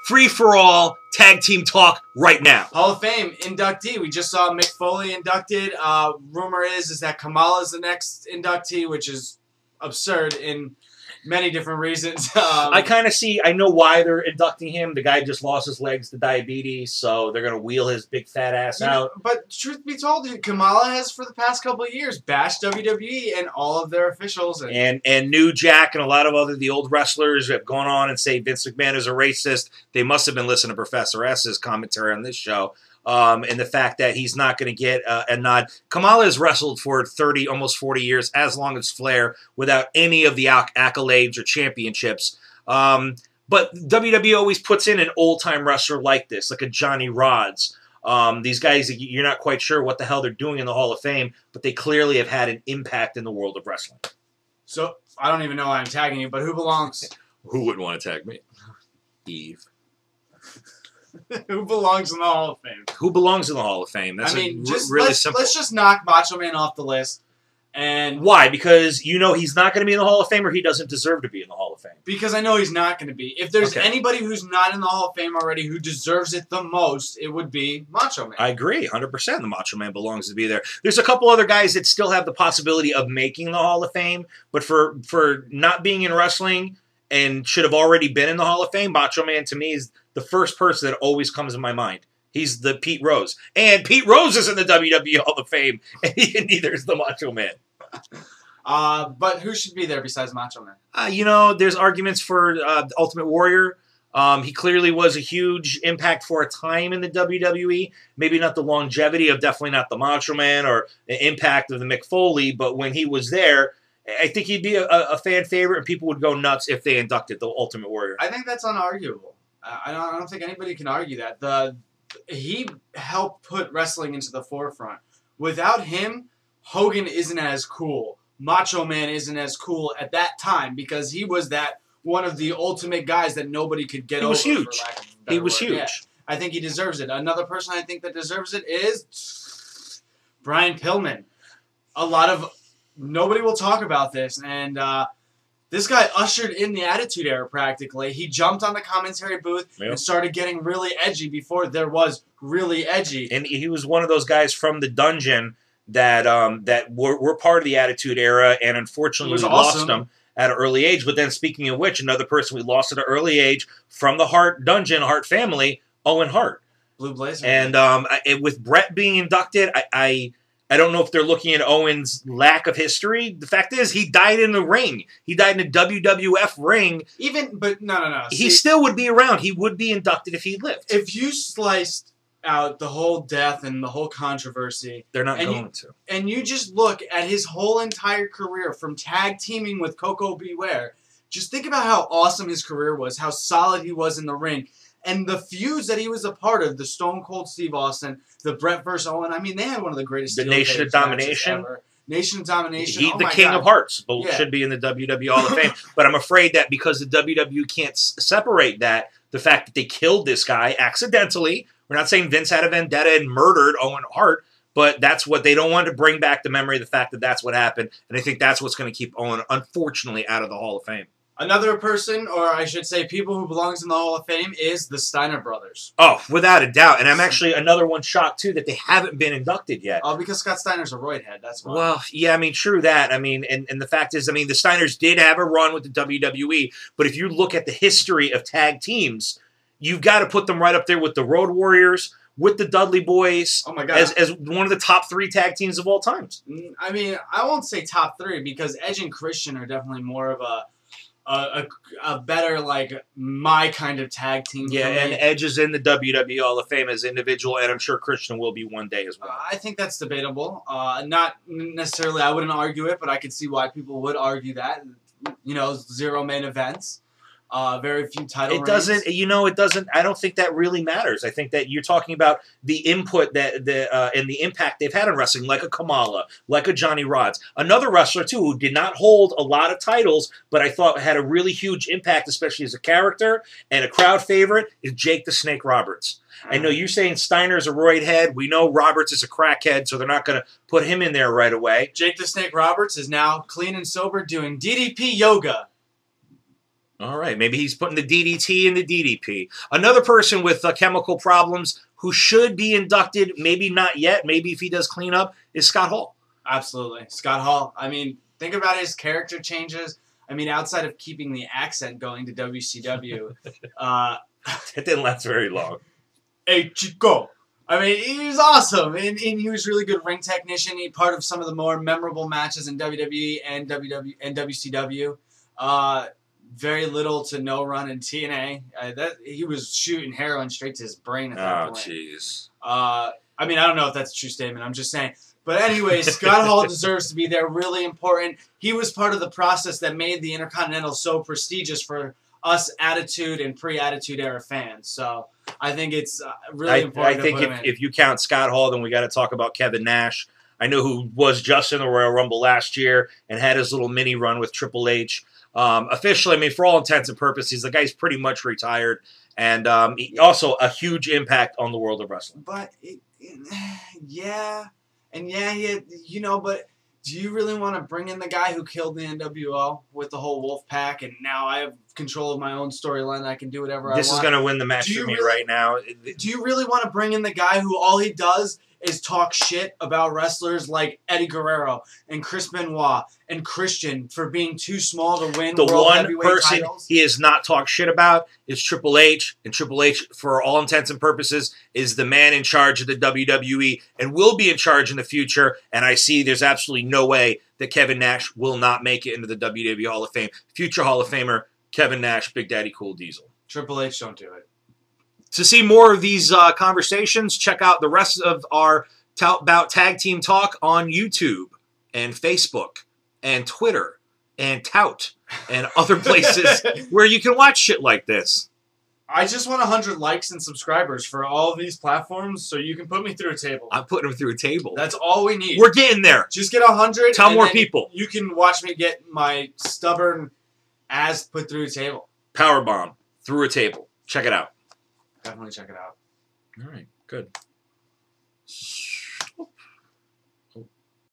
free-for-all tag team talk right now. Hall of Fame inductee. We just saw Mick Foley inducted. Rumor is that Kamala's the next inductee, which is absurd in many different reasons. I know why they're inducting him. The guy just lost his legs to diabetes, so they're going to wheel his big fat ass out. But truth be told, Kamala has for the past couple of years bashed WWE and all of their officials. And New Jack and a lot of the old wrestlers have gone on and say Vince McMahon is a racist. They must have been listening to Professor S's commentary on this show. And the fact that he's not going to get a nod. Kamala has wrestled for 30, almost 40 years, as long as Flair, without any of the accolades or championships. But WWE always puts in an old-time wrestler like this, like a Johnny Rodz. These guys, you're not quite sure what the hell they're doing in the Hall of Fame, but they clearly have had an impact in the world of wrestling. So, I don't even know why I'm tagging you, but who belongs? Who wouldn't want to tag me? Eve. Who belongs in the Hall of Fame? Who belongs in the Hall of Fame? That's really simple. Let's just knock Macho Man off the list. And why? Because you know he's not going to be in the Hall of Fame, or he doesn't deserve to be in the Hall of Fame. Because I know he's not going to be. If there's anybody who's not in the Hall of Fame already who deserves it the most, it would be Macho Man. I agree, 100%. The Macho Man belongs to be there. There's a couple other guys that still have the possibility of making the Hall of Fame, but for not being in wrestling and should have already been in the Hall of Fame, Macho Man to me is the first person that always comes in my mind. He's the Pete Rose. And Pete Rose is in the WWE Hall of Fame, and neither is the Macho Man. But who should be there besides Macho Man? There's arguments for Ultimate Warrior. He clearly was a huge impact for a time in the WWE. Maybe not the longevity of definitely not the Macho Man or the impact of the Mick Foley, but when he was there, I think he'd be a fan favorite, and people would go nuts if they inducted the Ultimate Warrior. I think that's unarguable. I don't think anybody can argue that. He helped put wrestling into the forefront. Without him, Hogan isn't as cool. Macho Man isn't as cool at that time because he was that one of the ultimate guys that nobody could get over. He was huge. He was huge. Yeah, I think he deserves it. Another person I think that deserves it is Brian Pillman. Nobody will talk about this, and this guy ushered in the Attitude Era practically. He jumped on the commentary booth and started getting really edgy before there was really edgy. And he was one of those guys from the dungeon that were part of the Attitude Era, and unfortunately we lost them at an early age. But then, speaking of which, another person we lost at an early age from the Hart dungeon, Hart family, Owen Hart. Blue Blazer. And with Brett being inducted, I don't know if they're looking at Owen's lack of history. The fact is, he died in the ring. He died in a WWF ring. But no. He still would be around. He would be inducted if he lived. If you sliced out the whole death and the whole controversy, they're not going to. And you just look at his whole entire career from tag teaming with Coco Beware. Just think about how awesome his career was, how solid he was in the ring. And the feuds that he was a part of, the Stone Cold Steve Austin, the Brett vs. Owen, I mean, they had one of the greatest The Nation of Domination. Ever. Nation of Domination. The King of Hearts should be in the WWE Hall of Fame. But I'm afraid that because the WWE can't separate that, the fact that they killed this guy accidentally, we're not saying Vince had a vendetta and murdered Owen Hart, but that's what they don't want to bring back the memory of the fact that that's what happened. And I think that's what's going to keep Owen, unfortunately, out of the Hall of Fame. Another person, or I should say people who belongs in the Hall of Fame, is the Steiner brothers. Oh, without a doubt. And I'm actually another one shocked, too, that they haven't been inducted yet. Oh, because Scott Steiner's a roid head, that's why. Well, yeah, I mean, true that. I mean, and the fact is, I mean, the Steiners did have a run with the WWE, but if you look at the history of tag teams, you've got to put them right up there with the Road Warriors, with the Dudley Boys, oh my God, as one of the top 3 tag teams of all times. I mean, I won't say top 3 because Edge and Christian are definitely more of a better, like, my kind of tag team. Yeah, and Edge is in the WWE Hall of Fame as individual, and I'm sure Christian will be one day as well. I think that's debatable. Not necessarily, I wouldn't argue it, but I could see why people would argue that. 0 main events. Very few title reigns. It doesn't, I don't think that really matters. I think that you're talking about the input and the impact they've had on wrestling, like a Kamala, like a Johnny Rodz. Another wrestler, too, who did not hold a lot of titles, but I thought had a really huge impact, especially as a character and a crowd favorite, is Jake the Snake Roberts. I know you're saying Steiner's a roid head. We know Roberts is a crackhead, so they're not going to put him in there right away. Jake the Snake Roberts is now clean and sober doing DDP yoga. All right, maybe he's putting the DDT in the DDP. Another person with chemical problems who should be inducted, maybe not yet, maybe if he does clean up, is Scott Hall. Absolutely. Scott Hall. I mean, think about his character changes. I mean, outside of keeping the accent going to WCW, It didn't last very long. hey, Chico. I mean, he was awesome, and he was really good ring technician. He part of some of the more memorable matches in WWE and WCW. Very little to no run in TNA. He was shooting heroin straight to his brain at that point. Oh, jeez. I mean, I don't know if that's a true statement. I'm just saying. But anyway, Scott Hall deserves to be there. Really important. He was part of the process that made the Intercontinental so prestigious for us Attitude and pre-Attitude Era fans. So I think it's really important. I think if you count Scott Hall, then we got to talk about Kevin Nash. I know who was just in the Royal Rumble last year and had his little mini run with Triple H. Officially, I mean, for all intents and purposes, the guy's pretty much retired. And he also a huge impact on the world of wrestling. But, yeah. And but do you really want to bring in the guy who killed the NWO with the whole Wolf Pack, and now I have control of my own storyline and I can do whatever I want? This is going to win the match for me right now. Do you really want to bring in the guy who all he does is talk shit about wrestlers like Eddie Guerrero and Chris Benoit and Christian for being too small to win the world one heavyweight person titles? He has not talked shit about is Triple H, and Triple H, for all intents and purposes, is the man in charge of the WWE and will be in charge in the future. And I see there's absolutely no way that Kevin Nash will not make it into the WWE Hall of Fame. Future Hall of Famer Kevin Nash, Big Daddy Cool Diesel. Triple H, don't do it. To see more of these conversations, check out the rest of our Tout Bout Tag Team Talk on YouTube and Facebook and Twitter and Tout and other places where you can watch shit like this. I just want 100 likes and subscribers for all of these platforms so you can put me through a table. I'm putting them through a table. That's all we need. We're getting there. Just get 100. Tell more people. You can watch me get my stubborn ass put through a table. Powerbomb through a table. Check it out. Definitely check it out. All right, good.